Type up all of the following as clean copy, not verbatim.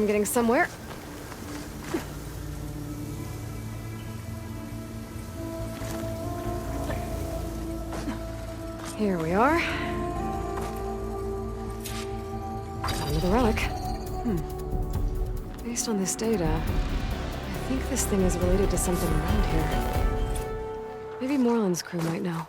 I'm getting somewhere. Here we are. Another relic. Based on this data, I think this thing is related to something around here. Maybe Moreland's crew might know.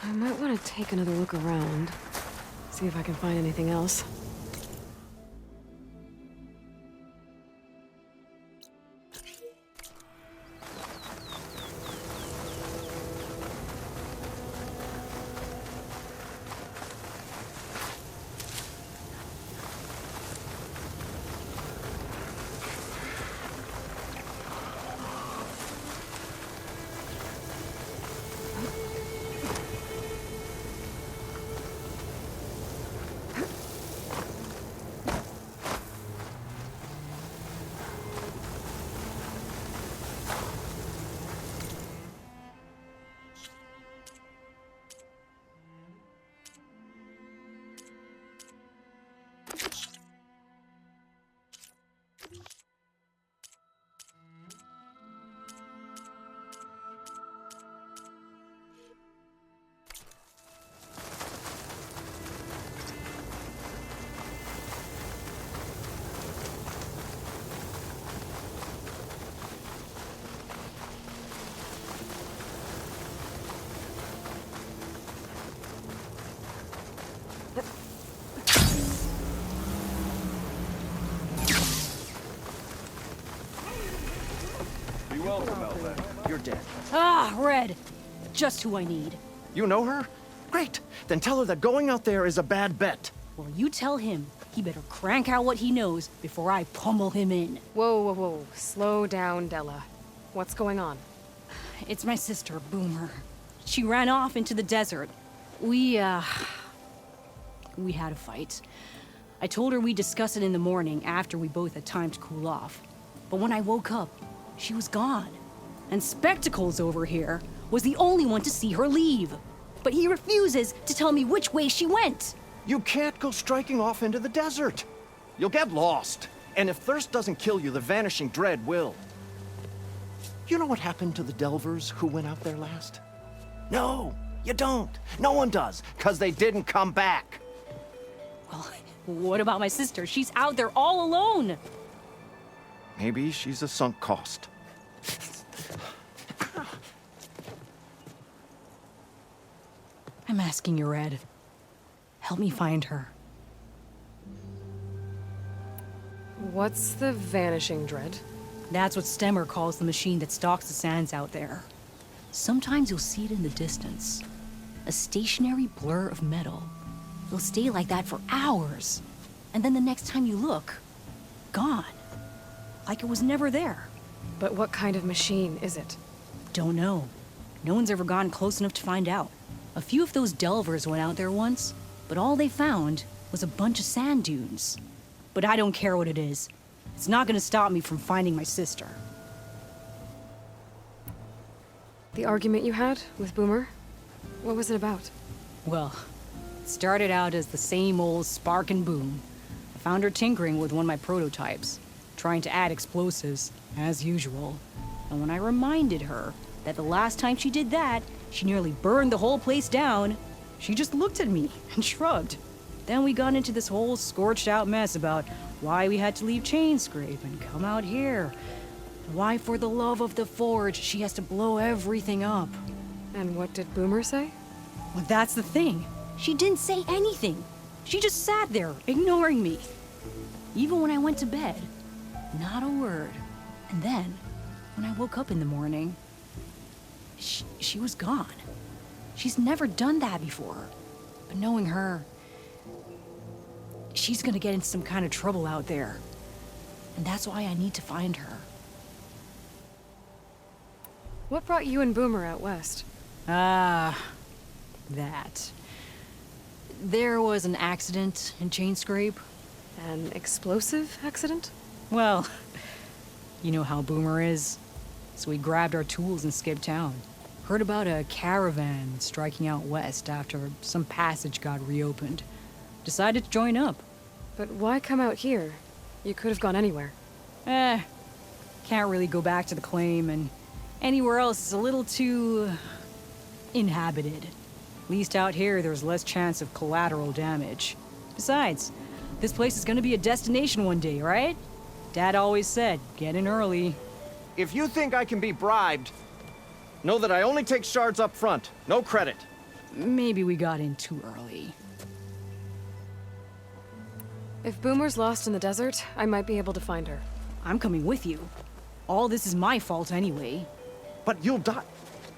I might want to take another look around, see if I can find anything else. You're dead. Ah, Red. Just who I need. You know her? Great. Then tell her that going out there is a bad bet. Well, you tell him he better crank out what he knows before I pummel him in. Whoa, whoa, whoa. Slow down, Della. What's going on? It's my sister, Boomer. She ran off into the desert. We had a fight. I told her we'd discuss it in the morning after we both had time to cool off. But when I woke up, she was gone. And Spectacles over here was the only one to see her leave. But he refuses to tell me which way she went. You can't go striking off into the desert. You'll get lost. And if thirst doesn't kill you, the vanishing dread will. You know what happened to the Delvers who went out there last? No, you don't. No one does, because they didn't come back. Well, what about my sister? She's out there all alone. Maybe she's a sunk cost. I'm asking you, Red. Help me find her. What's the vanishing dread? That's what Stemmer calls the machine that stalks the sands out there. Sometimes you'll see it in the distance. A stationary blur of metal. It'll stay like that for hours. And then the next time you look, gone. Like it was never there. But what kind of machine is it? Don't know. No one's ever gotten close enough to find out. A few of those delvers went out there once, but all they found was a bunch of sand dunes. But I don't care what it is. It's not gonna stop me from finding my sister. The argument you had with Boomer? What was it about? Well, it started out as the same old spark and boom. I found her tinkering with one of my prototypes, trying to add explosives, as usual. And when I reminded her that the last time she did that, she nearly burned the whole place down, she just looked at me and shrugged. Then we got into this whole scorched out mess about why we had to leave Chainscrape and come out here. And why, for the love of the Forge, she has to blow everything up. And what did Boomer say? Well, that's the thing. She didn't say anything. She just sat there, ignoring me. Even when I went to bed, not a word. And then, when I woke up in the morning, she was gone. She's never done that before. But knowing her, she's gonna get into some kind of trouble out there. And that's why I need to find her. What brought you and Boomer out west? That. There was an accident in Chain Scrape. An explosive accident? Well, you know how Boomer is. So we grabbed our tools and skipped town. Heard about a caravan striking out west after some passage got reopened. Decided to join up. But why come out here? You could have gone anywhere. Can't really go back to the claim, and anywhere else is a little too inhabited. At least out here, there's less chance of collateral damage. Besides, this place is gonna be a destination one day, right? Dad always said, get in early. If you think I can be bribed, know that I only take shards up front, no credit. Maybe we got in too early. If Boomer's lost in the desert, I might be able to find her. I'm coming with you. All this is my fault anyway. But you'll die.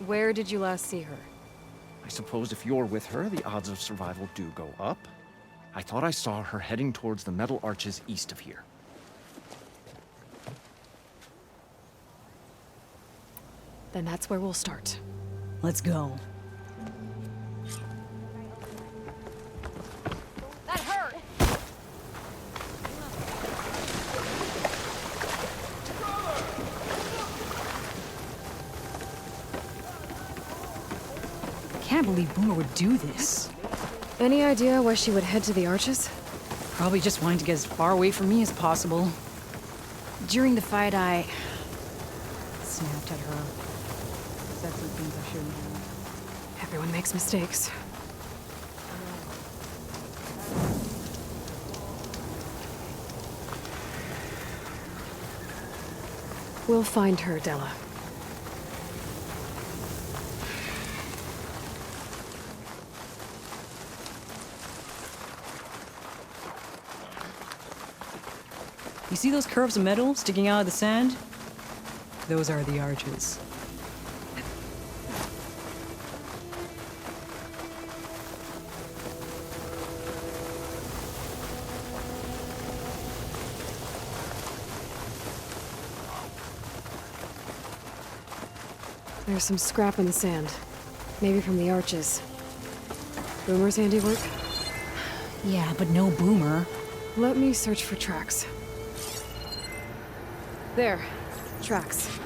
Where did you last see her? I suppose if you're with her, the odds of survival do go up. I thought I saw her heading towards the metal arches east of here. Then that's where we'll start. Let's go. That hurt! Can't believe Boomer would do this. Any idea why she would head to the arches? Probably just wanting to get as far away from me as possible. During the fight, I snapped at her. Said some things I shouldn't have. Everyone makes mistakes. We'll find her, Della. You see those curves of metal sticking out of the sand? Those are the arches. There's some scrap in the sand. Maybe from the arches. Boomer's handiwork? Yeah, but no Boomer. Let me search for tracks. There. Tracks.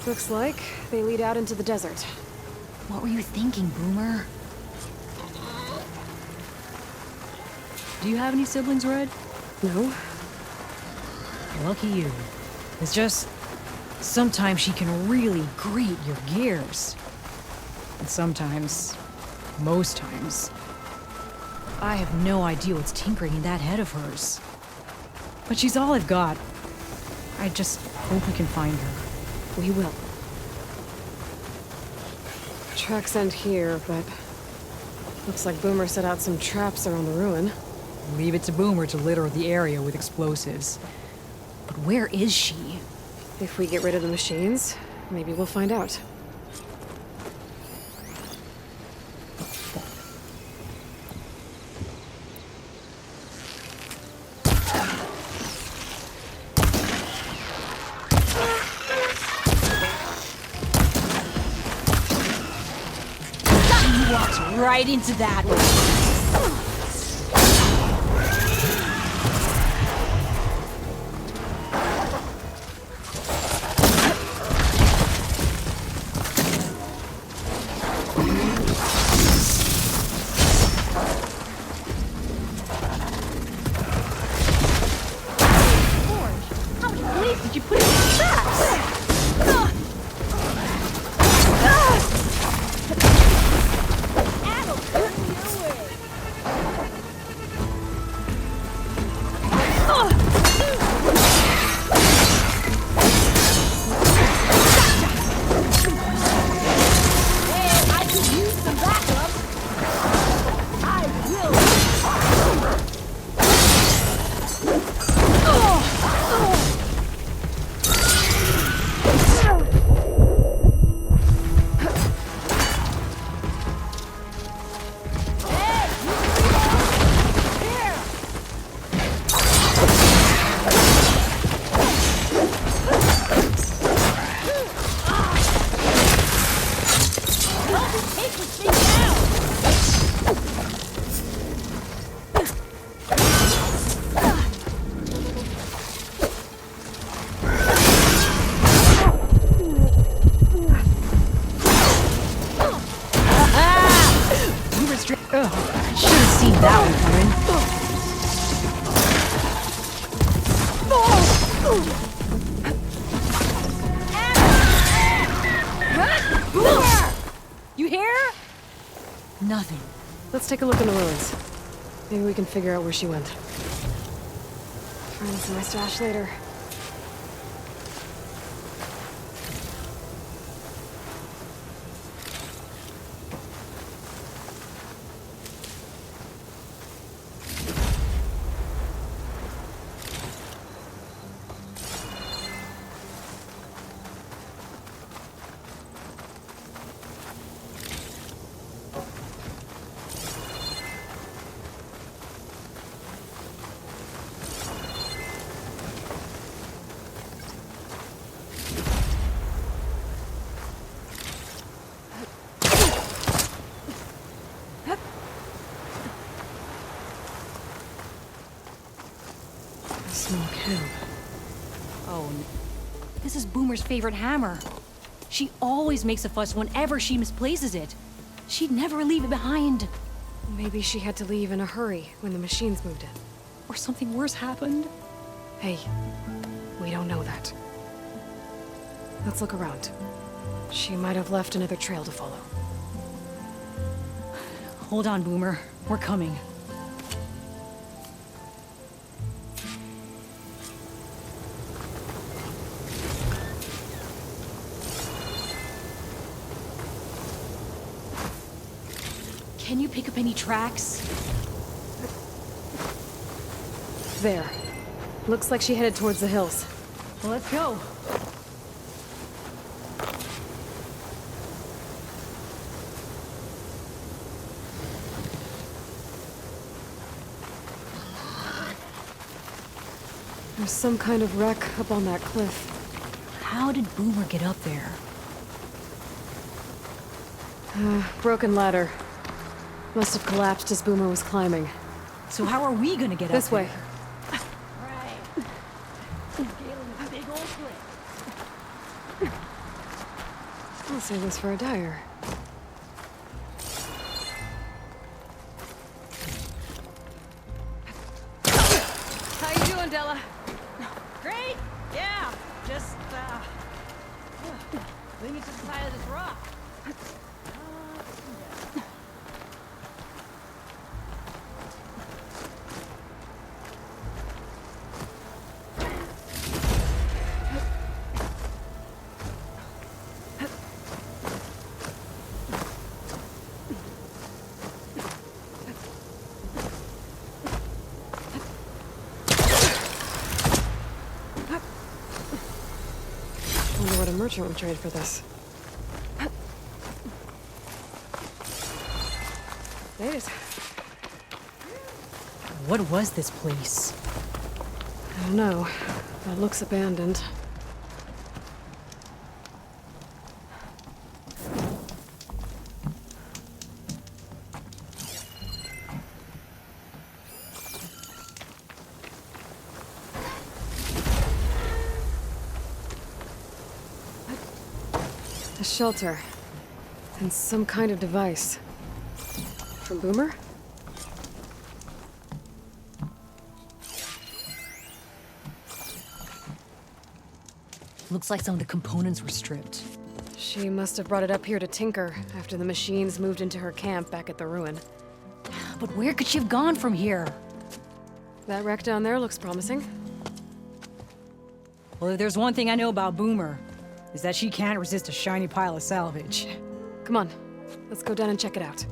Looks like they lead out into the desert. What were you thinking, Boomer? Do you have any siblings, Red? No? Lucky you. It's just, sometimes she can really grate your gears. And sometimes, most times, I have no idea what's tinkering in that head of hers. But she's all I've got. I just hope we can find her. We will. Tracks end here, but looks like Boomer set out some traps around the ruin. Leave it to Boomer to litter the area with explosives. But where is she? If we get rid of the machines, maybe we'll find out. She walks right into that one. Did you put it in the traps? Boomer! You hear? Nothing. Let's take a look in the ruins. Maybe we can figure out where she went. Find this in my stash later. Small camp. Oh, this is Boomer's favorite hammer. She always makes a fuss whenever she misplaces it. She'd never leave it behind. Maybe she had to leave in a hurry when the machines moved it. Or something worse happened. Hey, we don't know that. Let's look around. She might have left another trail to follow. Hold on, Boomer. We're coming. Can you pick up any tracks? There. Looks like she headed towards the hills. Well, let's go. There's some kind of wreck up on that cliff. How did Boomer get up there? Broken ladder. Must have collapsed as Boomer was climbing. So how are we gonna get This up way. there? Right. Scaling a big old cliff. I'll save this for a dyer. How you doing, Della? Great! Yeah! Just, leaning to the side of this rock. Wonder what a merchant would trade for this. Made it. What was this place? I don't know. It looks abandoned. A shelter. And some kind of device. From Boomer? Looks like some of the components were stripped. She must have brought it up here to tinker after the machines moved into her camp back at the ruin. But where could she have gone from here? That wreck down there looks promising. Well, if there's one thing I know about Boomer, is that she can't resist a shiny pile of salvage. Come on, let's go down and check it out.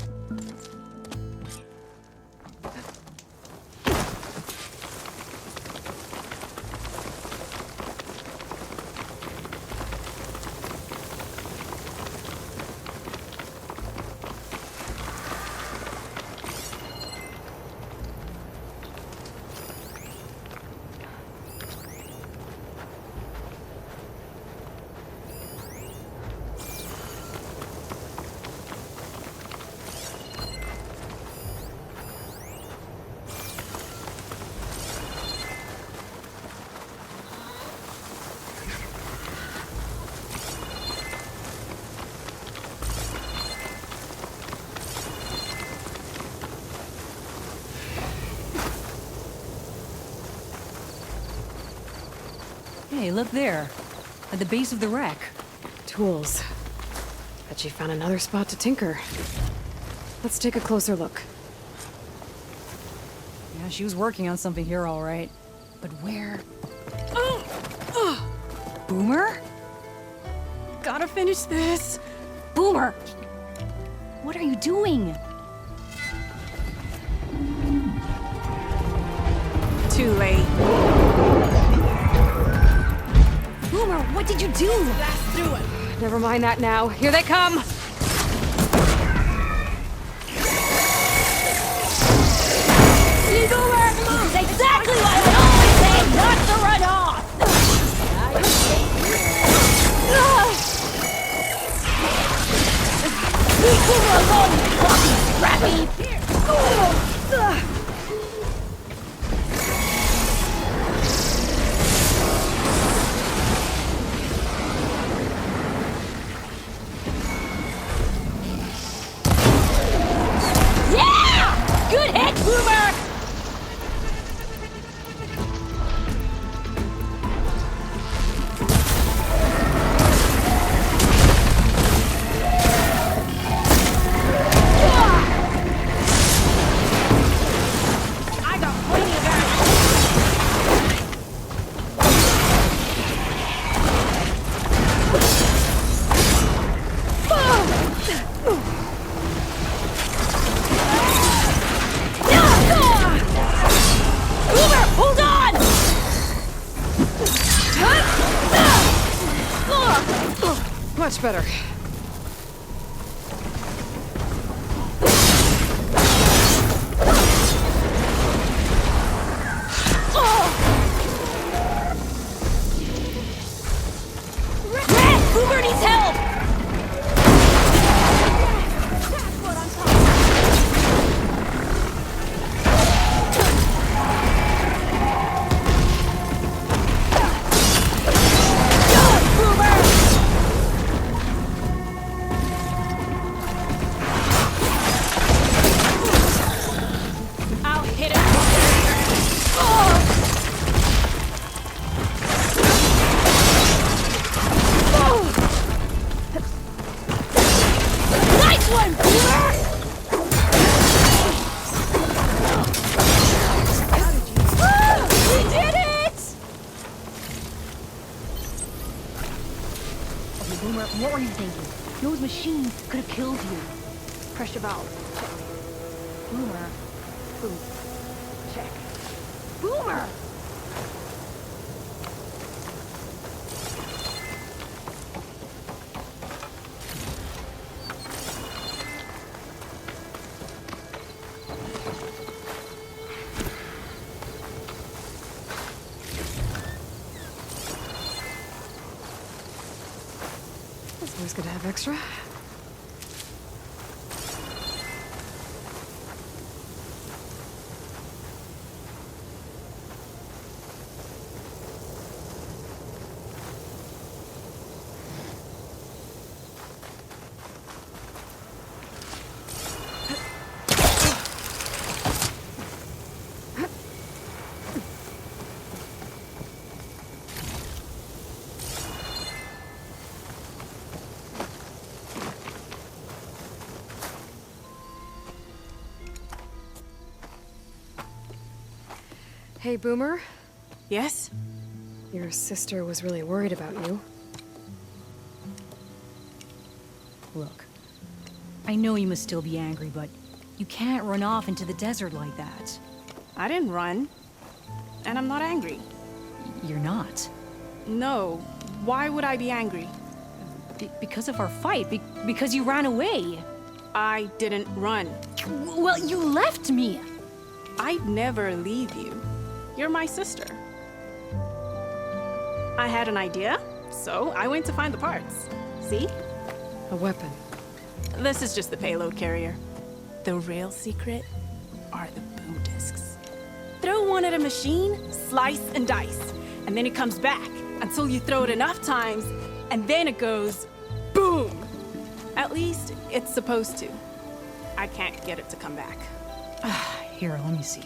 Hey, look there. At the base of the wreck. Tools. Bet she found another spot to tinker. Let's take a closer look. Yeah, she was working on something here, all right. But where? Boomer? Gotta finish this. Boomer! What are you doing? Too late. Boomer, what did you do? Blast through it. Never mind that now. Here they come! See, Boomer? This is exactly what I always say not to run off! Leave Boomer alone, you fucking scrappy! Yeah! Good hit, Boomer! I got plenty of that. Boomer, hold on! Much better. Red, Boomer needs help! I'll hit it. Nice one, Boomer! We did it! Okay, Boomer, what were you thinking? Those machines could have killed you. Pressure valve. Check. Boomer. Boom. Check. Boomer! It's always good to have extra. Hey, Boomer. Yes? Your sister was really worried about you. Look, I know you must still be angry, but you can't run off into the desert like that. I didn't run. And I'm not angry. You're not. No. Why would I be angry? Because of our fight, because you ran away. I didn't run. Well, you left me. I'd never leave you. You're my sister. I had an idea, so I went to find the parts. See? A weapon. This is just the payload carrier. The real secret are the boom discs. Throw one at a machine, slice and dice, and then it comes back until you throw it enough times, and then it goes boom. At least it's supposed to. I can't get it to come back. Here, let me see.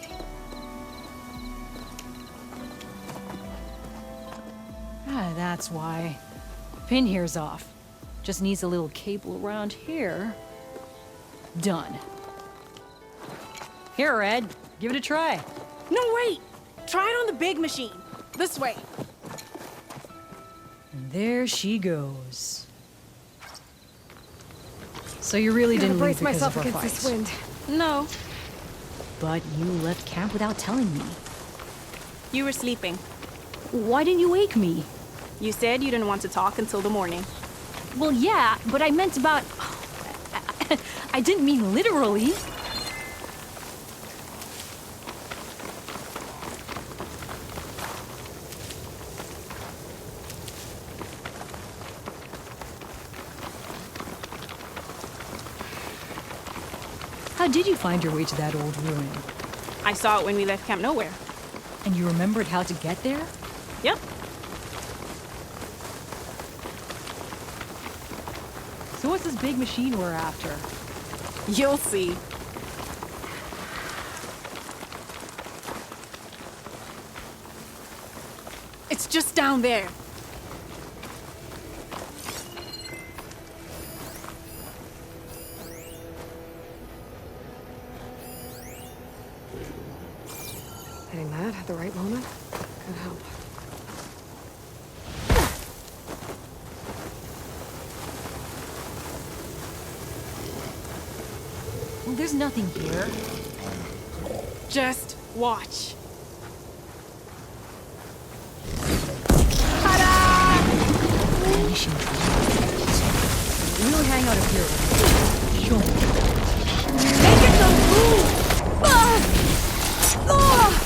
Ah, that's why. Pin here's off. Just needs a little cable around here. Done. Here, Red. Give it a try. No, wait! Try it on the big machine. This way. And there she goes. So you really I'm gonna didn't leave brace because of myself our against fight. this wind. No, But you left camp without telling me. you were sleeping. Why didn't you wake me? You said you didn't want to talk until the morning. Well, yeah, but I meant about... I didn't mean literally. How did you find your way to that old ruin? I saw it when we left Camp Nowhere. And you remembered how to get there? Yep. So what's this big machine we're after? You'll see. It's just down there. Hitting that at the right moment could help. Well, there's nothing here. Just watch. Vanishing trees. We'll hang out up here. Show me. Make it so move! Ah! Ah!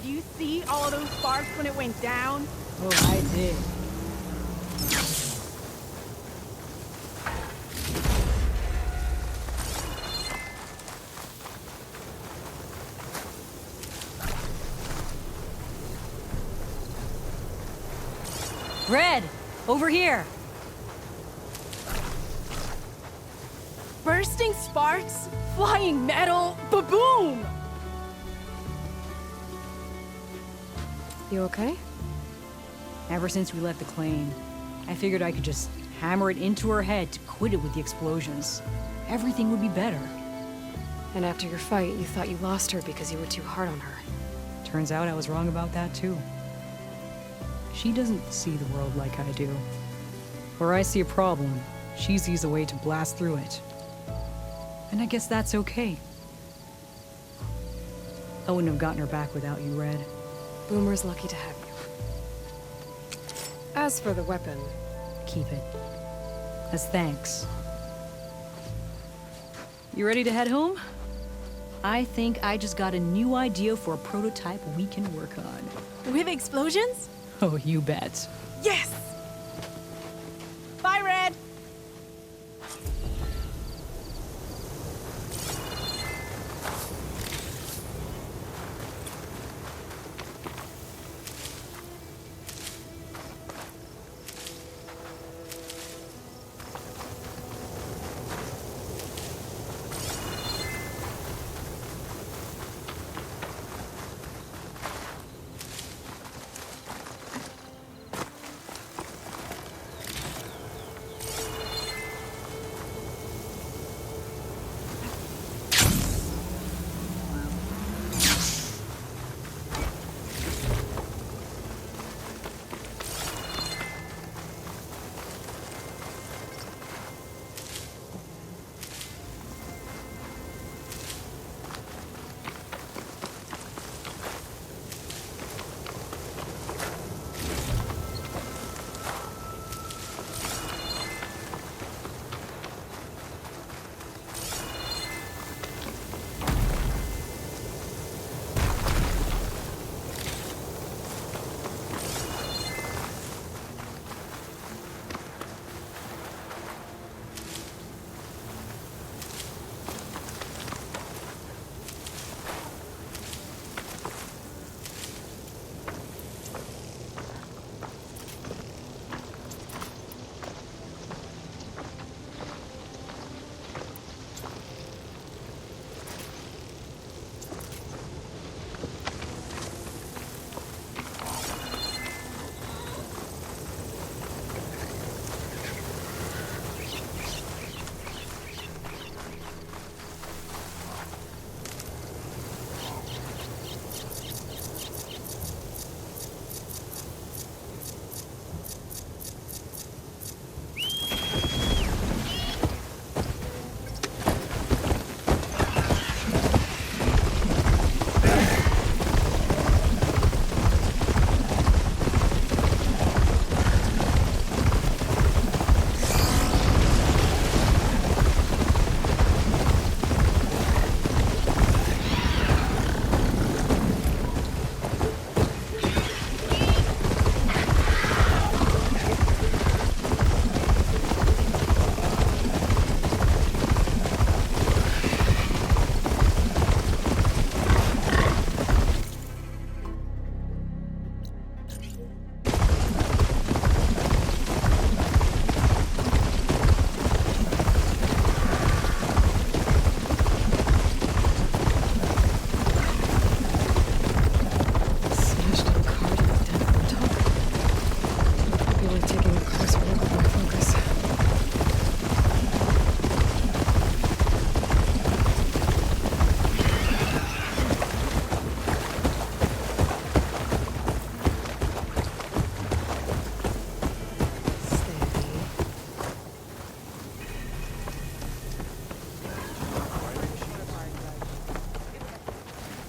Did you see all of those sparks when it went down? Oh, I did. Red! Over here! Bursting sparks, flying metal, ba-boom! You okay? Ever since we left the claim, I figured I could just hammer it into her head to quit it with the explosions. Everything would be better. And after your fight, you thought you lost her because you were too hard on her. Turns out I was wrong about that too. She doesn't see the world like I do. Where I see a problem, she sees a way to blast through it. And I guess that's okay. I wouldn't have gotten her back without you, Red. Boomer's lucky to have you. As for the weapon... Keep it. As thanks. You ready to head home? I think I just got a new idea for a prototype we can work on. With explosions? Oh, you bet. Yes! Bye, Red!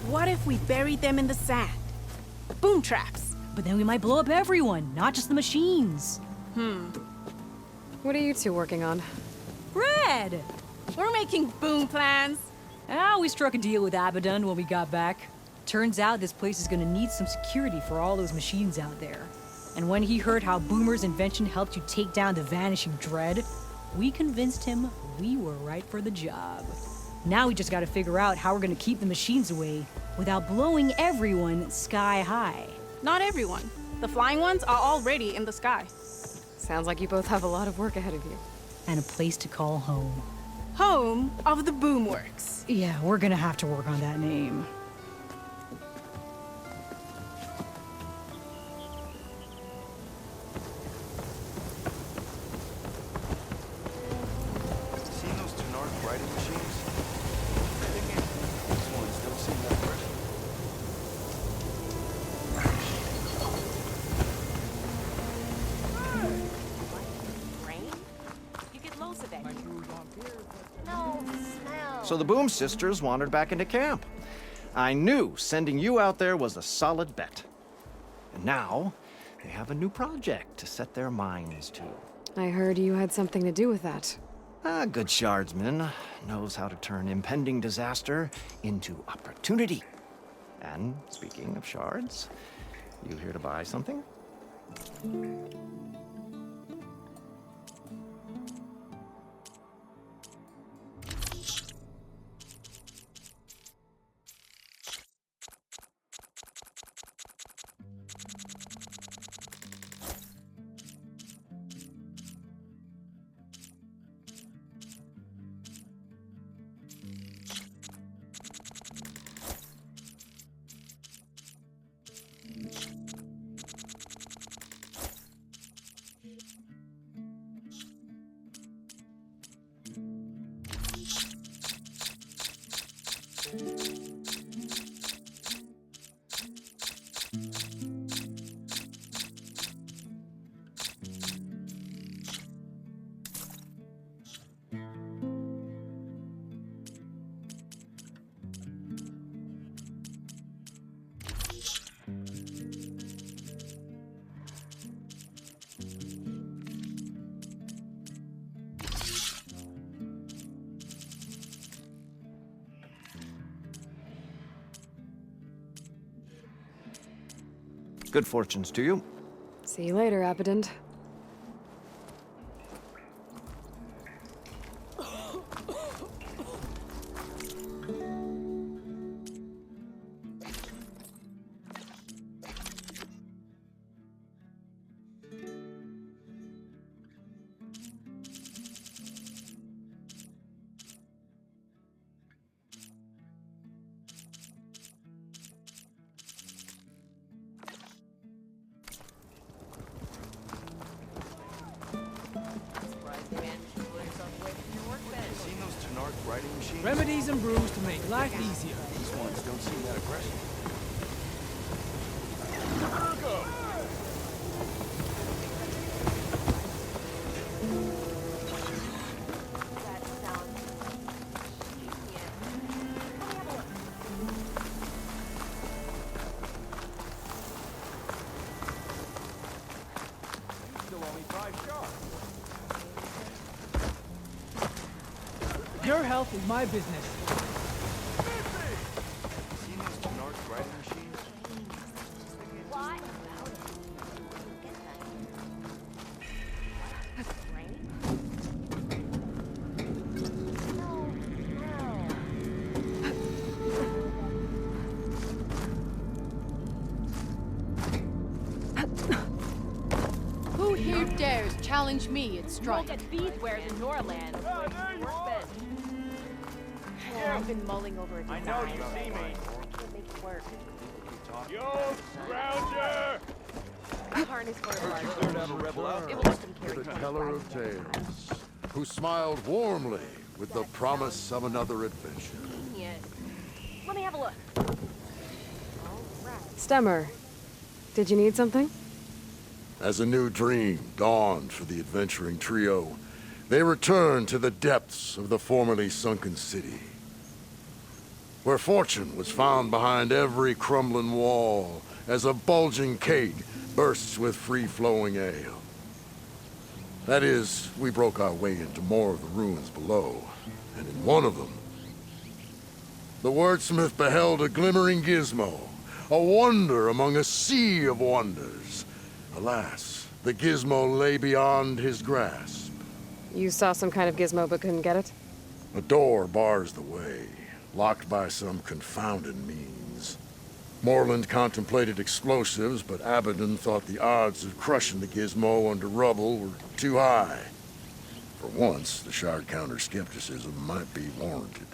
What if we buried them in the sand? Boom traps. But then we might blow up everyone, not just the machines. What are you two working on? Red! We're making boom plans. Ah, we struck a deal with Abaddon when we got back. Turns out this place is gonna need some security for all those machines out there. And when he heard how Boomer's invention helped you take down the Vanishing Dread, we convinced him we were right for the job. Now we just gotta figure out how we're gonna keep the machines away without blowing everyone sky high. Not everyone. The flying ones are already in the sky. Sounds like you both have a lot of work ahead of you. And a place to call home. Home of the Boomworks. Yeah, we're gonna have to work on that name. Seen those Tenark writing machines? These ones don't seem that fresh. So the Boom sisters wandered back into camp. I knew sending you out there was a solid bet. And now, they have a new project to set their minds to. I heard you had something to do with that. A good shardsman knows how to turn impending disaster into opportunity. And speaking of shards, you here to buy something? Good fortunes to you. See you later, Abbott. Seen those Tenark writing machines? Remedies and brews to make life easier. These ones don't seem that aggressive. Still only 5 shards. Your health is my business. Seen those Tenark writing machines? Who here dares challenge me at strife? At Beesware's in Norland. I've been mulling over a design. I know you see me. I can't make it work. Yo, Grounder! The harness for a large Sure to have a rebel out It there. will let them carry The 25 teller of pounds. tales, who smiled warmly with the promise of another adventure. Genius. Let me have a look. All right. Stemmer, did you need something? As a new dream dawned for the adventuring trio, they returned to the depths of the formerly sunken city, where fortune was found behind every crumbling wall as a bulging keg bursts with free-flowing ale. That is, we broke our way into more of the ruins below, and in one of them, the wordsmith beheld a glimmering gizmo, a wonder among a sea of wonders. Alas, the gizmo lay beyond his grasp. You saw some kind of gizmo but couldn't get it? A door bars the way, locked by some confounded means. Moreland contemplated explosives, but Abaddon thought the odds of crushing the gizmo under rubble were too high. For once, the shard counter's skepticism might be warranted.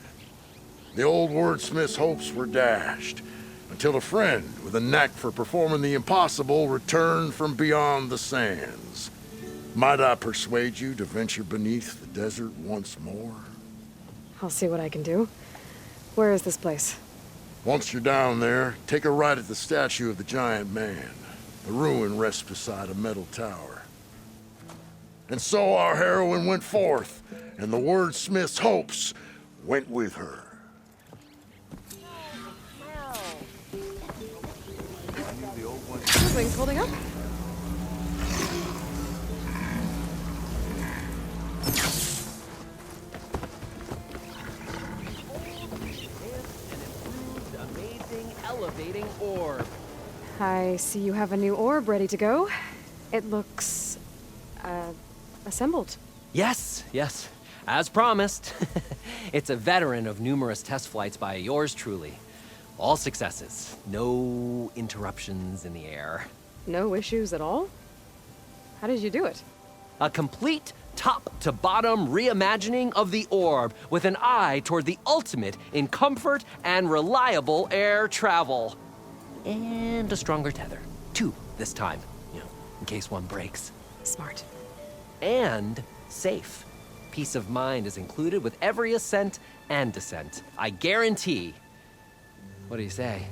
The old wordsmith's hopes were dashed, until a friend with a knack for performing the impossible returned from beyond the sands. Might I persuade you to venture beneath the desert once more? I'll see what I can do. Where is this place? Once you're down there, take a right at the statue of the giant man. The ruin rests beside a metal tower. And so our heroine went forth, and the wordsmith's hopes went with her. Are things holding up? Amazing elevating orb. I see you have a new orb ready to go. It looks, assembled. Yes, as promised. It's a veteran of numerous test flights by yours truly. All successes, no interruptions in the air. No issues at all? How did you do it? A complete top-to-bottom reimagining of the orb with an eye toward the ultimate in comfort and reliable air travel. And a stronger tether. 2 this time, in case one breaks. Smart. And safe. Peace of mind is included with every ascent and descent. I guarantee. What do you say?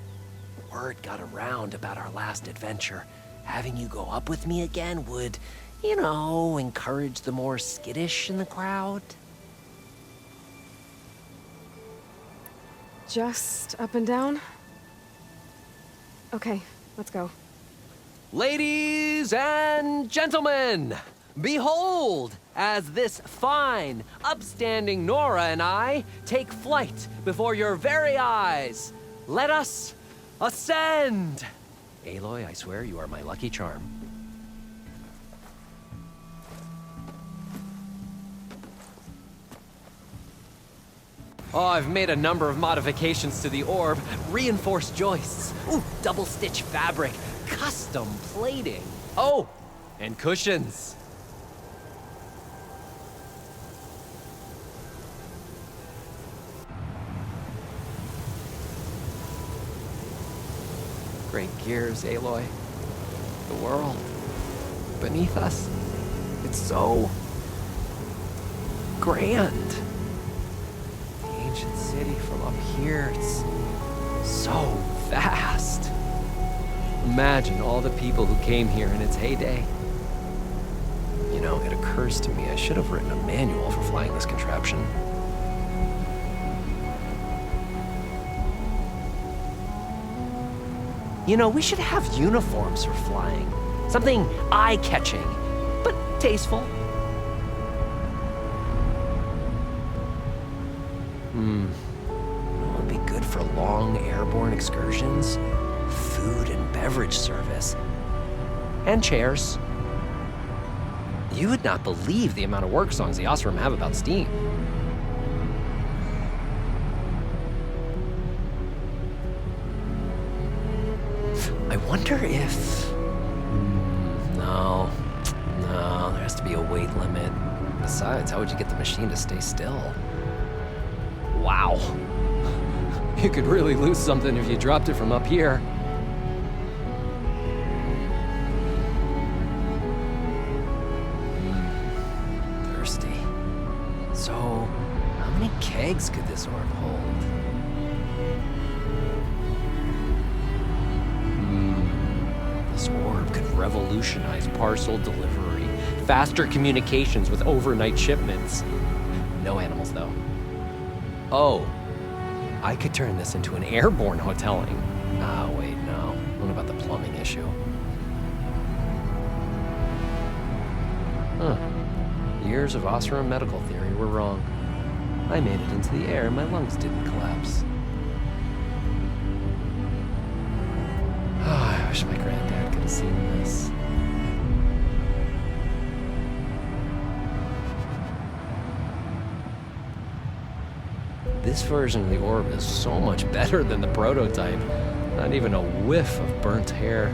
Word got around about our last adventure. Having you go up with me again would, encourage the more skittish in the crowd. Just up and down? Okay, let's go. Ladies and gentlemen, behold, as this fine, upstanding Nora and I take flight before your very eyes. Let us ascend! Aloy, I swear you are my lucky charm. Oh, I've made a number of modifications to the orb. Reinforced joists, double stitch fabric, custom plating. Oh, and cushions. Great gears, Aloy. The world beneath us. It's so grand. The ancient city from up here, it's so vast. Imagine all the people who came here in its heyday. It occurs to me I should have written a manual for flying this contraption. We should have uniforms for flying. Something eye-catching, but tasteful. It would be good for long airborne excursions, food and beverage service, and chairs. You would not believe the amount of work songs the Osram have about steam. I wonder if... No, there has to be a weight limit. Besides, how would you get the machine to stay still? Wow. You could really lose something if you dropped it from up here. Thirsty. So, how many kegs could this orb hold? This orb could revolutionize parcel delivery, faster communications with overnight shipments. No animals, though. Oh, I could turn this into an airborne hoteling. Wait, no. What about the plumbing issue? Years of Osram medical theory were wrong. I made it into the air and my lungs didn't collapse. wish my granddad could have seen this. This version of the orb is so much better than the prototype. Not even a whiff of burnt hair.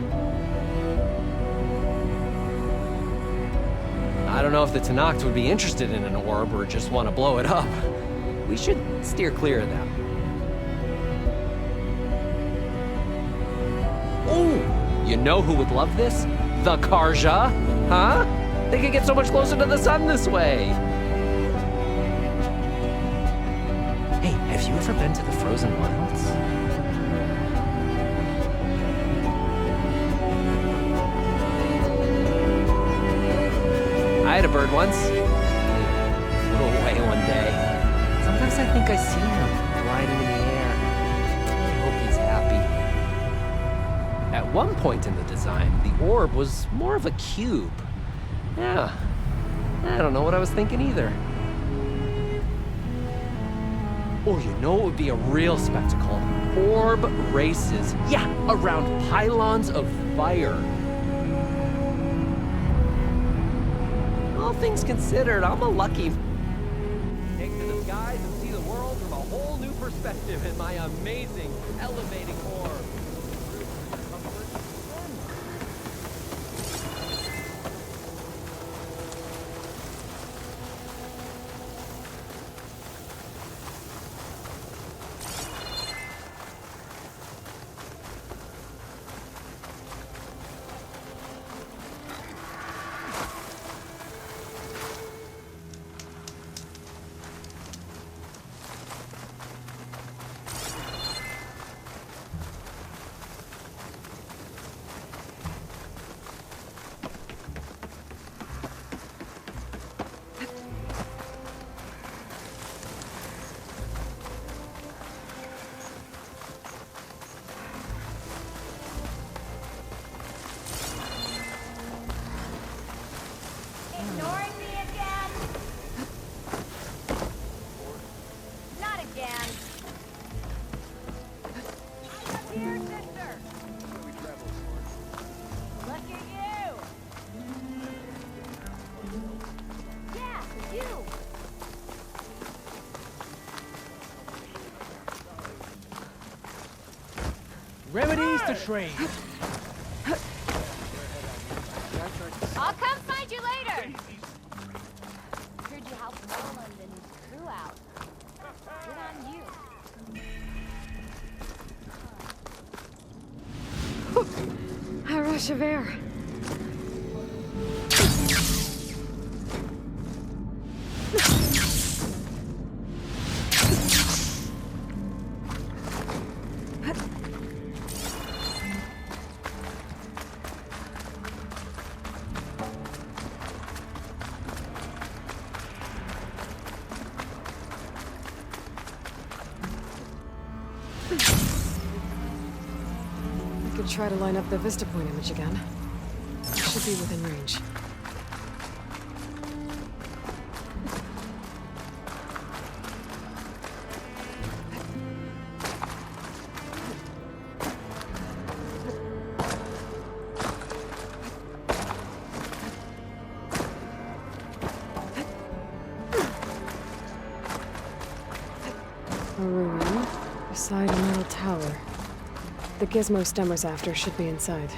I don't know if the Tenakth would be interested in an orb or just want to blow it up. We should steer clear of them. Oh, you know who would love this? The Karja, huh? They could get so much closer to the sun this way. Hey, have you ever been to the Frozen Wilds? I had a bird once. Flew away one day. Sometimes I think I see him gliding in the air. I hope he's happy. At one point in the design, the orb was more of a cube. Yeah, I don't know what I was thinking either. Oh, you know what would be a real spectacle? Orb races. Yeah, around pylons of fire. All things considered, I'm a lucky... Take to the skies and see the world from a whole new perspective in my amazing, elevating orb. Ignoring me again? Not again. I'm up here, sister. Lucky you. Yeah, you. Remedies to trade. I'll come find you later. Heard you helped Roland and his crew out. Good on you. A rush of air. I could try to line up the Vista Point image again. It should be within range. A ruin beside a metal tower. The gizmo Stemmer's after should be inside.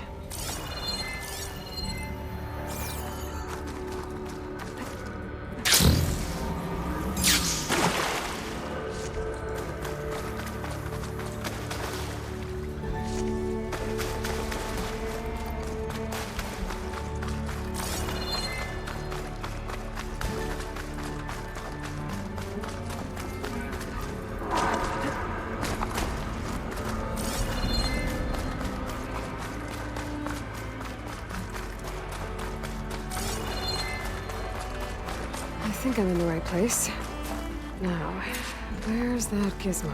I think I'm in the right place. Now, where's that gizmo?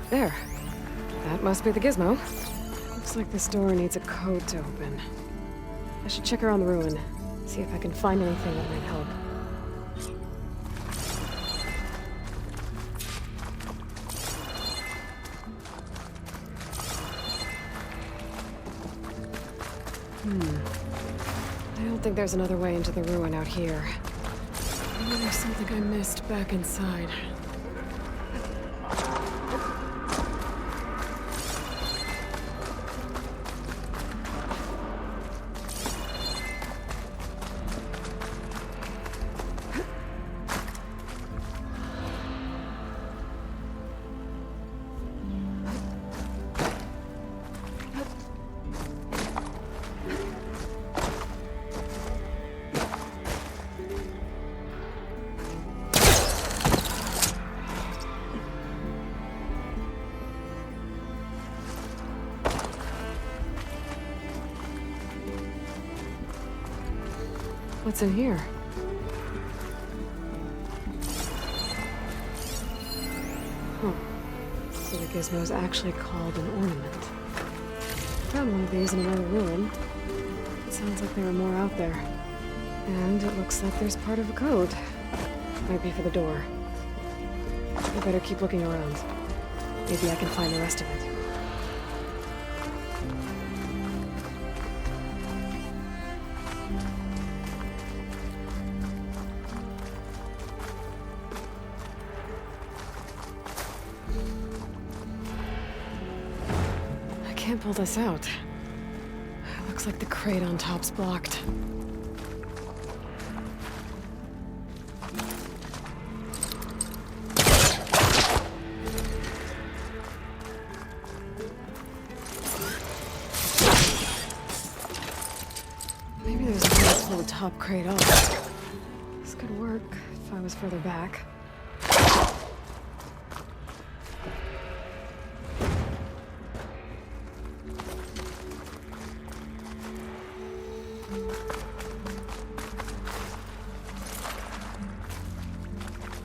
There. That must be the gizmo. Looks like this door needs a code to open. I should check around the ruin, see if I can find anything that might help. I don't think there's another way into the ruin out here. Maybe there's something I missed back inside. What's in here? Huh. So the gizmo's actually called an ornament. Found one of these in another ruin. It sounds like there are more out there. And it looks like there's part of a code. Might be for the door. I better keep looking around. Maybe I can find the rest of it. Can't pull this out. Looks like the crate on top's blocked. Maybe there's a way to pull the top crate off. This could work if I was further back.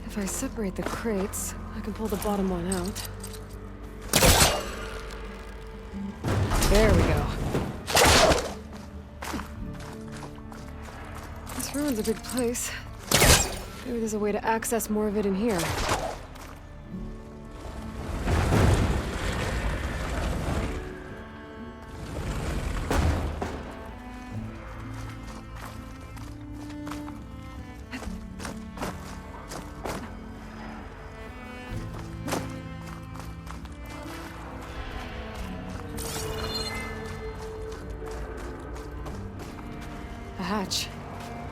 If I separate the crates, I can pull the bottom one out. There we go. This ruin's a big place. Maybe there's a way to access more of it in here. Hatch.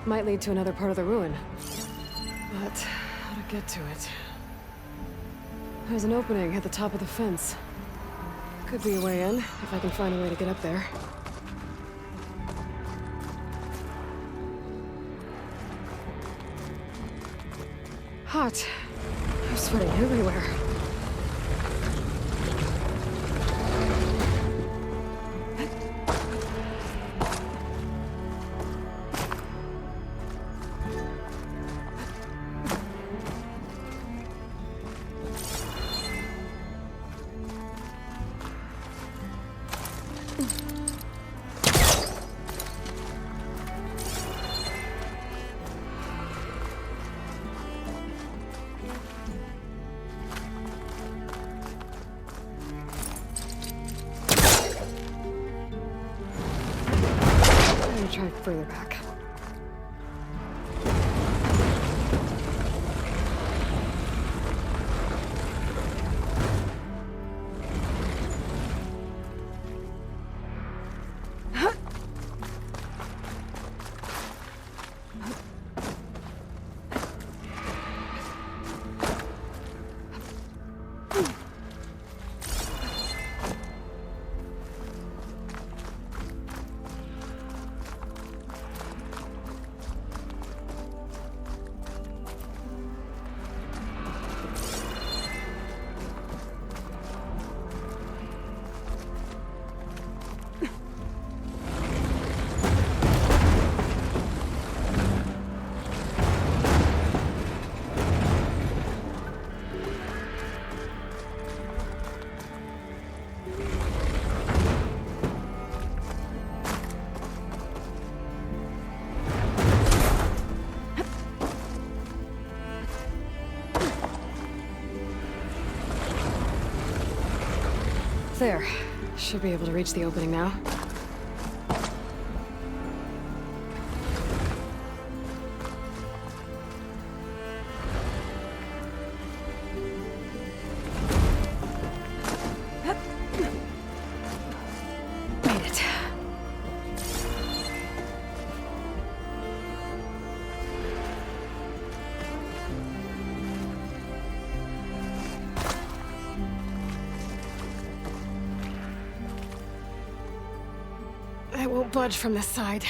Might lead to another part of the ruin. But how to get to it? There's an opening at the top of the fence. Could be a way in, if I can find a way to get up there. Hot. I'm sweating everywhere. Try further back. There. Should be able to reach the opening now. I won't budge from this side.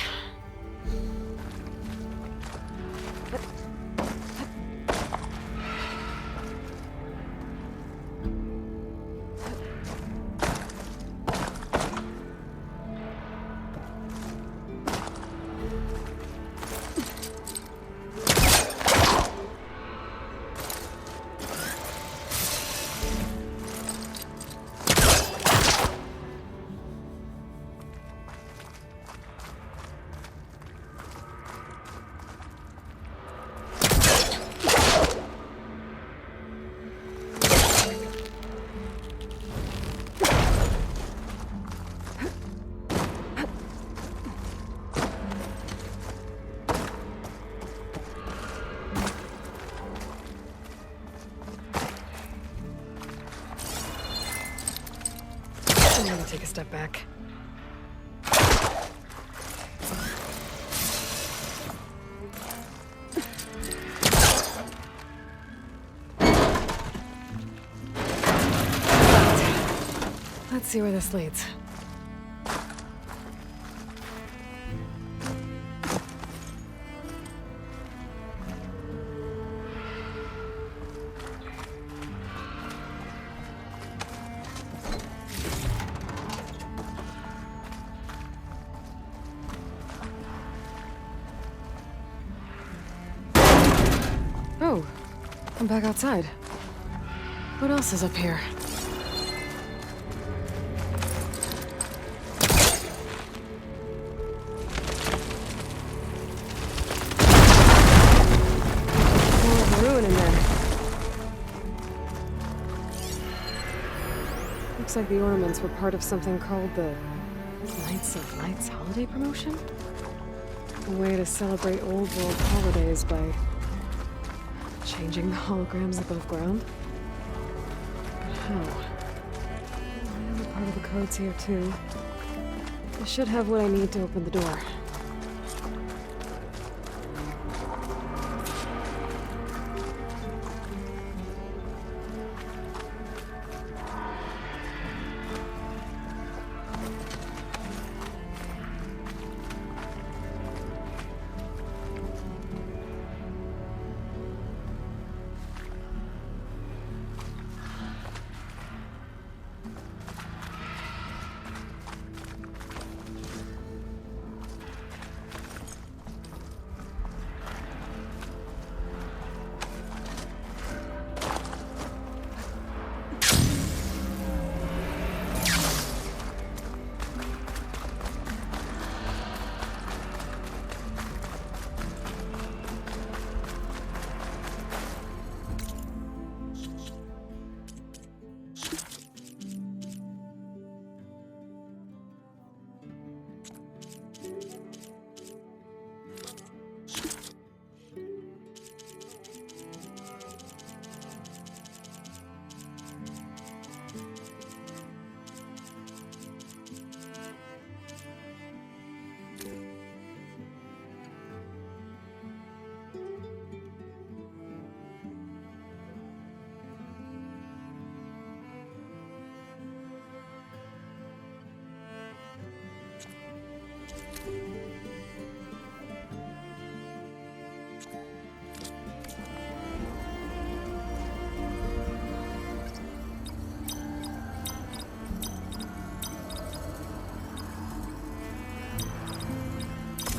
I'm gonna take a step back. Let's see where this leads. Oh, I'm back outside. What else is up here? More of a ruin in there. Looks like the ornaments were part of something called the Knights of Lights holiday promotion? A way to celebrate old world holidays by changing the holograms above ground? But how? The other part of the code's here too. I should have what I need to open the door.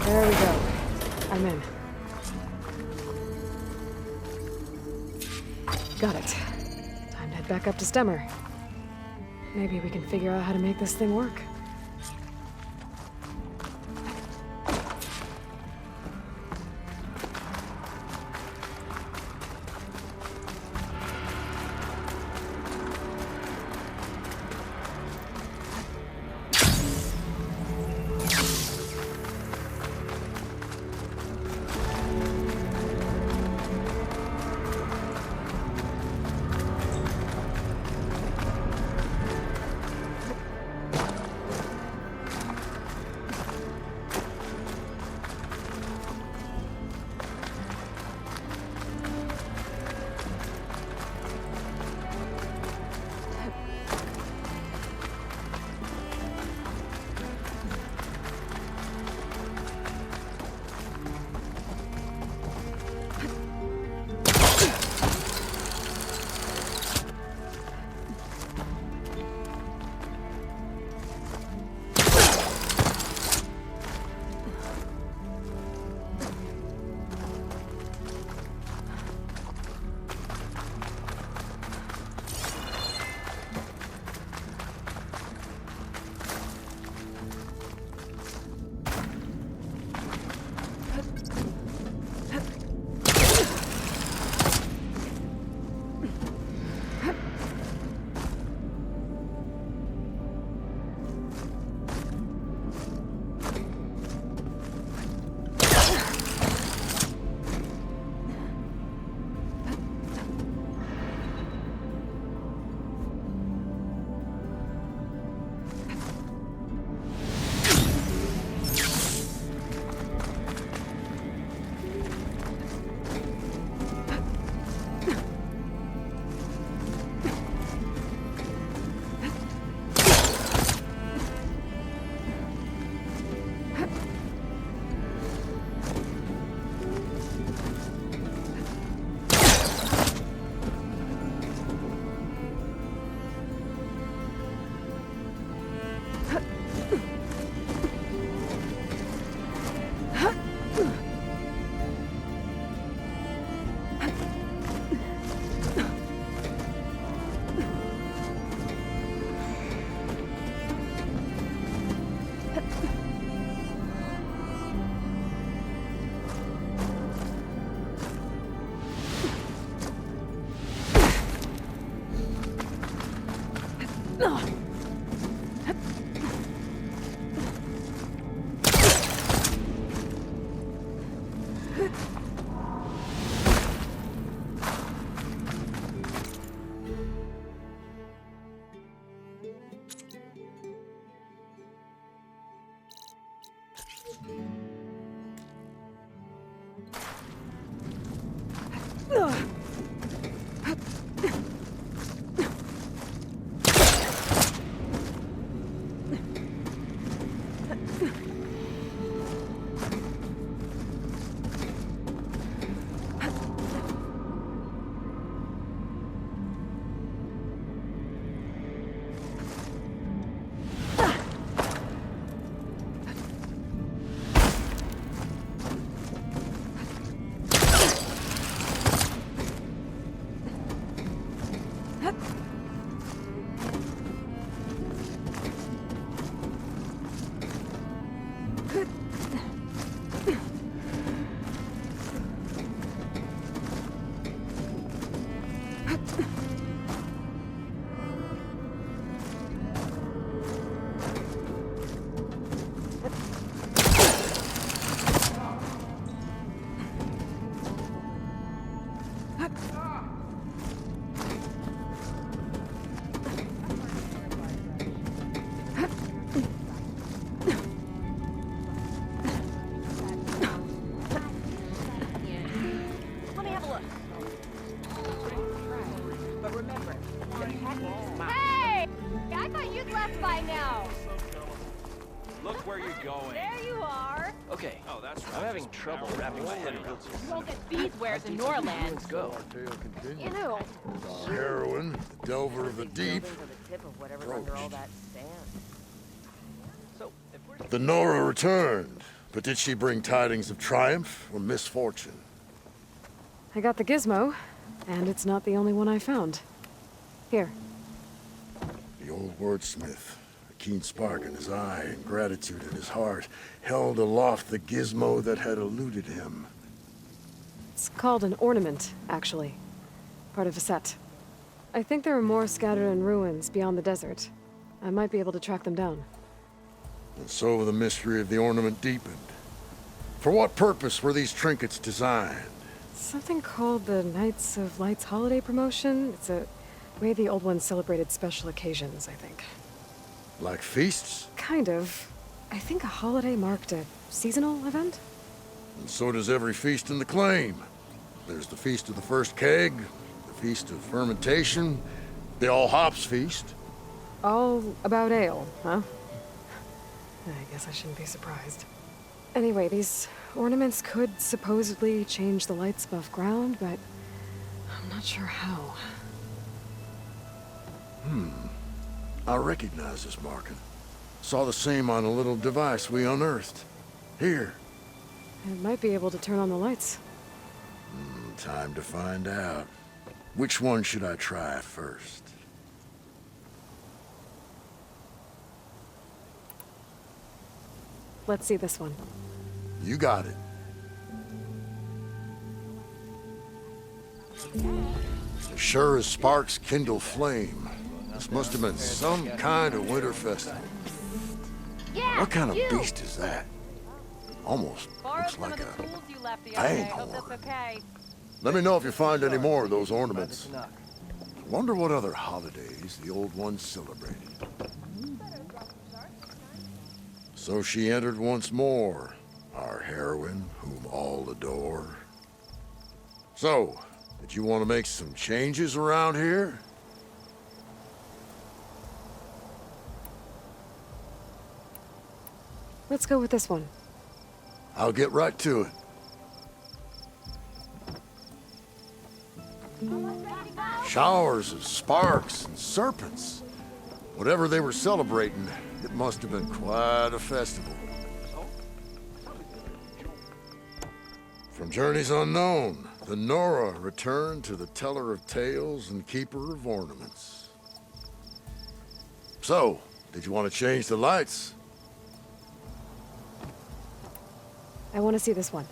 There we go. I'm in. Got it. Time to head back up to Stemmer. Maybe we can figure out how to make this thing work. Let me have a look. But remember, the package is mine. Hey! I thought you'd left by now. Look where you're going. There you are. Okay. Oh, that's right. I'm having trouble wrapping my head around this. You won't get these wares in Norland. Let's go. Our tale continues. You know. Our heroine, the delver of the deep, So, if we're the Nora returned. But did she bring tidings of triumph or misfortune? I got the gizmo, and it's not the only one I found. Here. The old wordsmith, a keen spark in his eye and gratitude in his heart, held aloft the gizmo that had eluded him. It's called an ornament, actually. Part of a set. I think there are more scattered in ruins beyond the desert. I might be able to track them down. And so the mystery of the ornament deepened. For what purpose were these trinkets designed? Something called the Knights of Light's holiday promotion. It's a way the old ones celebrated special occasions, I think. Like feasts? Kind of. I think a holiday marked a seasonal event? And so does every feast in the claim. There's the Feast of the First Keg, the Feast of Fermentation, the All Hops Feast. All about ale, huh? I guess I shouldn't be surprised. Anyway, these ornaments could supposedly change the lights above ground, but I'm not sure how. I recognize this marking. Saw the same on a little device we unearthed. Here. It might be able to turn on the lights. Time to find out. Which one should I try first? Let's see this one. You got it. As sure as sparks kindle flame, this must have been some kind of winter festival. Yeah, What kind of you. beast is that? Almost Borrowed looks some like of the a... tools you left the other day. Hope Fanghorn. that's okay. Let me know if you find any more of those ornaments. Wonder what other holidays the old ones celebrated. So she entered once more, our heroine, whom all adore. So, did you want to make some changes around here? Let's go with this one. I'll get right to it. Showers of sparks and serpents. Whatever they were celebrating, it must have been quite a festival. From journeys unknown, the Nora returned to the teller of tales and keeper of ornaments. So, did you want to change the lights? I want to see this one.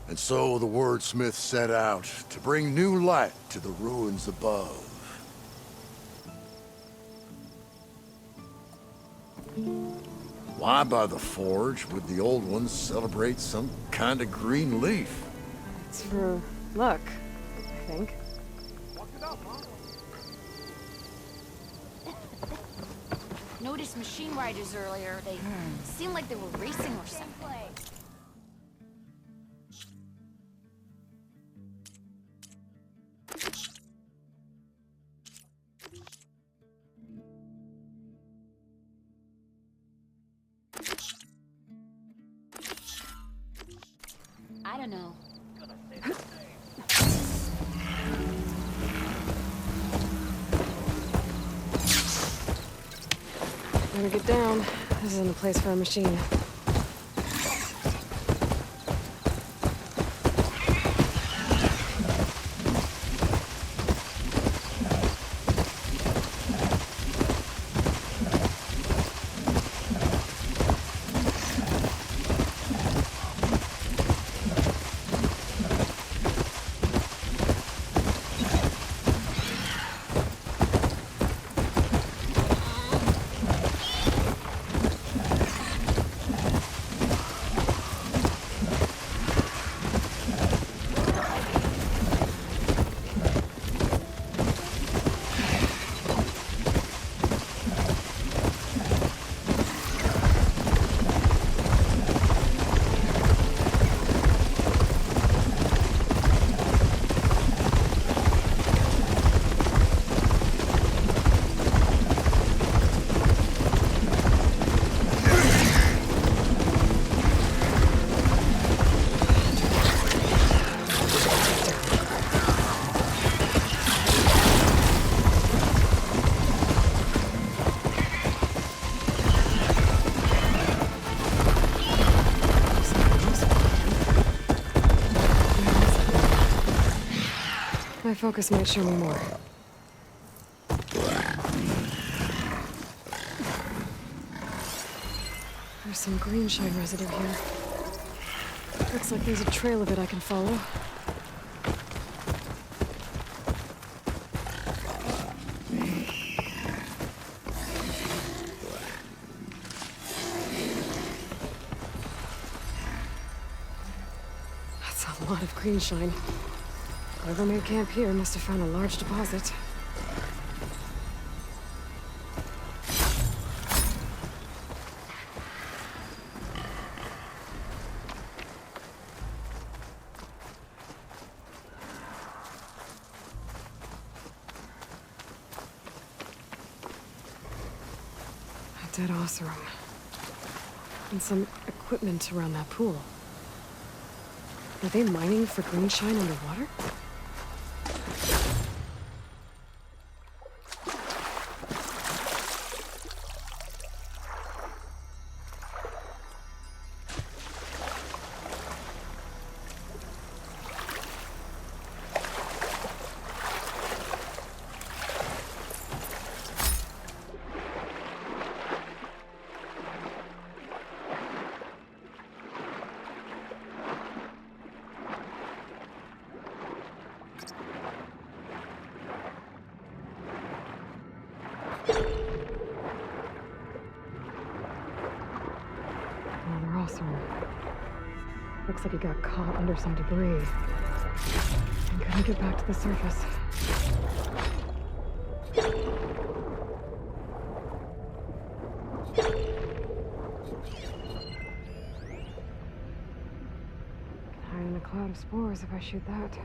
And so the wordsmith set out to bring new light to the ruins above. Why by the forge would the old ones celebrate some kind of green leaf? It's for luck, I think. Noticed machine riders earlier. They seemed like they were racing or something. I don't know. Better get down. This isn't a place for a machine. My focus might show me more. There's some green shine residue here. Looks like there's a trail of it I can follow. That's a lot of green shine. Whoever made camp here must have found a large deposit. A dead ossuary. And some equipment around that pool. Are they mining for green shine underwater? Another ossuary. Looks like he got caught under some debris and couldn't get back to the surface. Hide in a cloud of spores if I shoot that.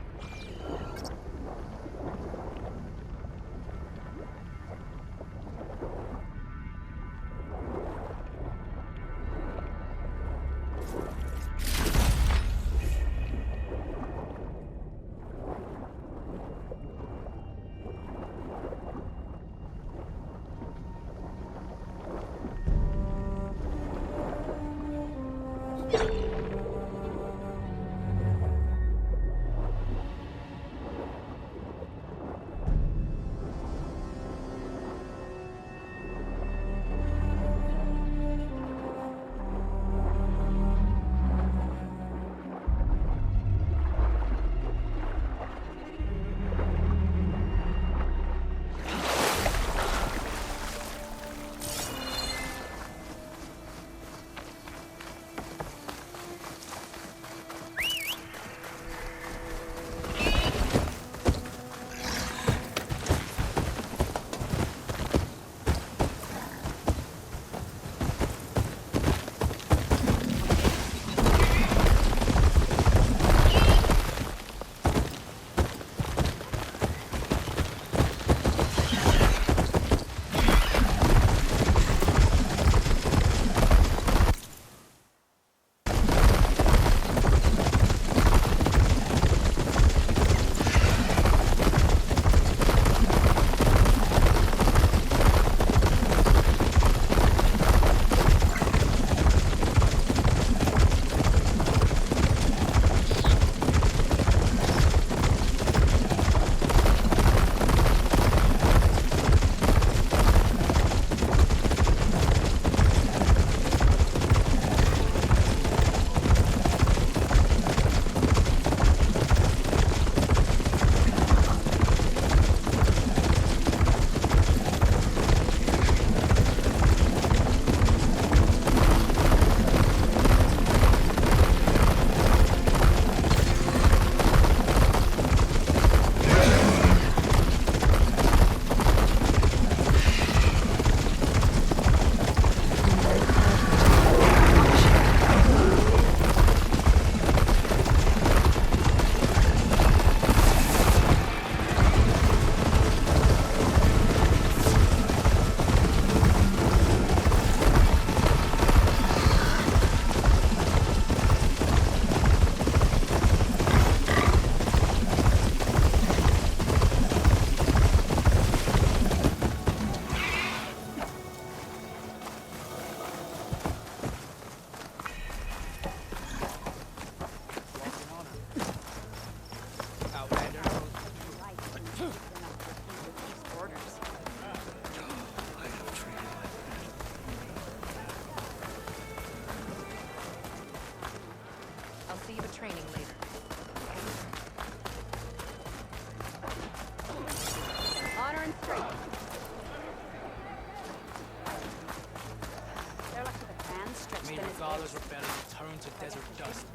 father's rebellion turned to desert dust.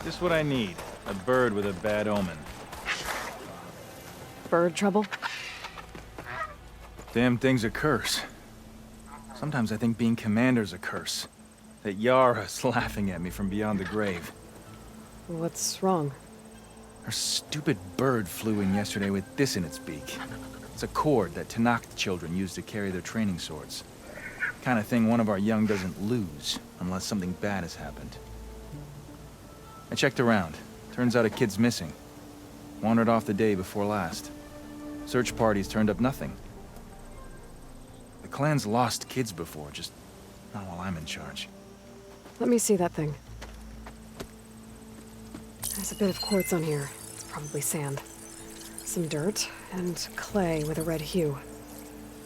Just what I need. A bird with a bad omen. Bird trouble? Damn thing's a curse. Sometimes I think being commander's a curse. That Yara's laughing at me from beyond the grave. What's wrong? Her stupid bird flew in yesterday with this in its beak. It's a cord that Tanakh children use to carry their training swords. Kind of thing one of our young doesn't lose, unless something bad has happened. I checked around. Turns out a kid's missing. Wandered off the day before last. Search parties turned up nothing. The clan's lost kids before, just not while I'm in charge. Let me see that thing. There's a bit of quartz on here. It's probably sand. Some dirt, and clay with a red hue.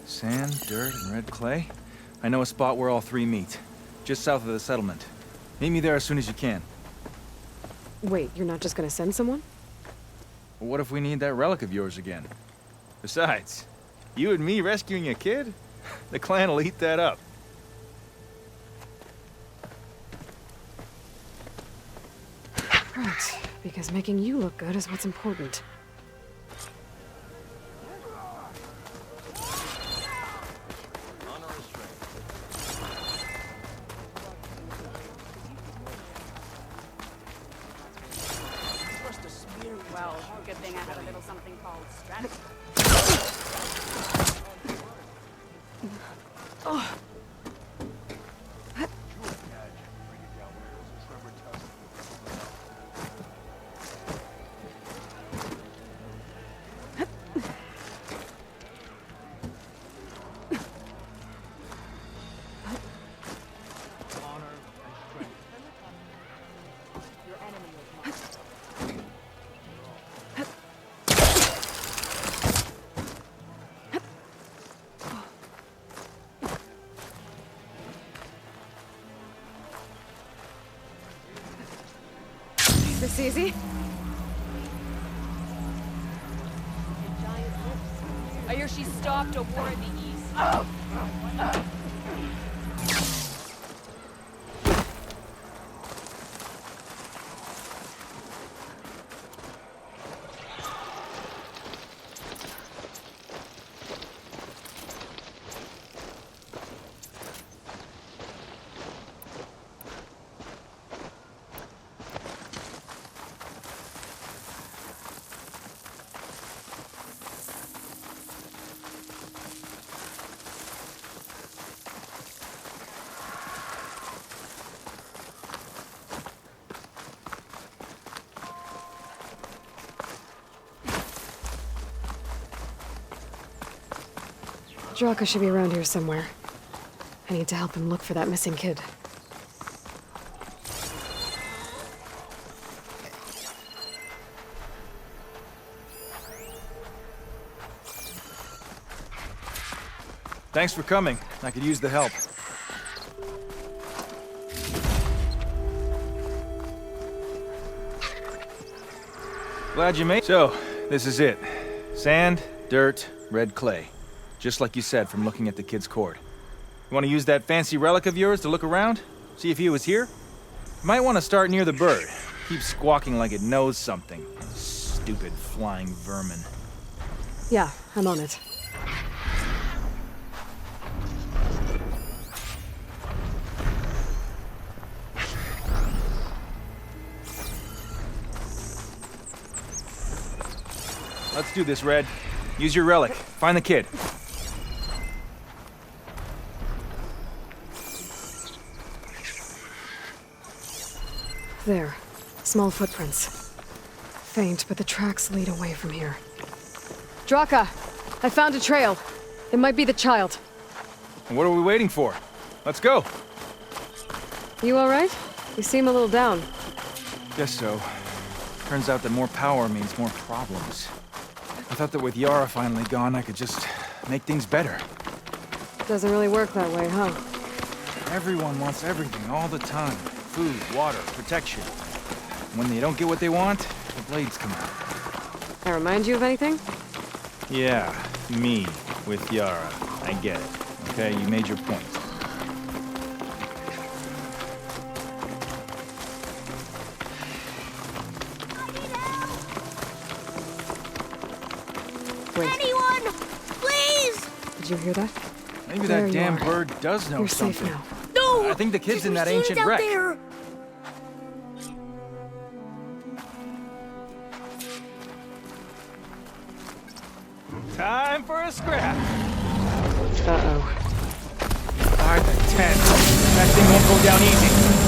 Sand, dirt, and red clay? I know a spot where all three meet. Just south of the settlement. Meet me there as soon as you can. Wait, you're not just gonna send someone? Well, what if we need that relic of yours again? Besides, you and me rescuing a kid? The clan will eat that up. Right, because making you look good is what's important. Well, good thing I have a little something called strategy. This easy? I hear she stopped a war in the east. Draka should be around here somewhere. I need to help him look for that missing kid. Thanks for coming. I could use the help. Glad you made. So, this is it. Sand, dirt, red clay. Just like you said from looking at the kid's cord. You want to use that fancy relic of yours to look around? See if he was here? You might want to start near the bird. Keeps squawking like it knows something. Stupid flying vermin. Yeah, I'm on it. Let's do this, Red. Use your relic. Find the kid. There. Small footprints. Faint, but the tracks lead away from here. Draka! I found a trail. It might be the child. What are we waiting for? Let's go. You alright? You seem a little down. Guess so. Turns out that more power means more problems. I thought that with Yara finally gone, I could just make things better. Doesn't really work that way, huh? Everyone wants everything all the time. Food, water, protection. When they don't get what they want, the blades come out. I remind you of anything? Yeah, me with Yara. I get it. Okay, you made your point. Did you hear that? Maybe There that you damn are. bird does know You're something. safe now. No! I think the kid's There's in that machines ancient out wreck. there! Time for a scrap. Uh-oh. Alright, then 10. That thing won't go down easy.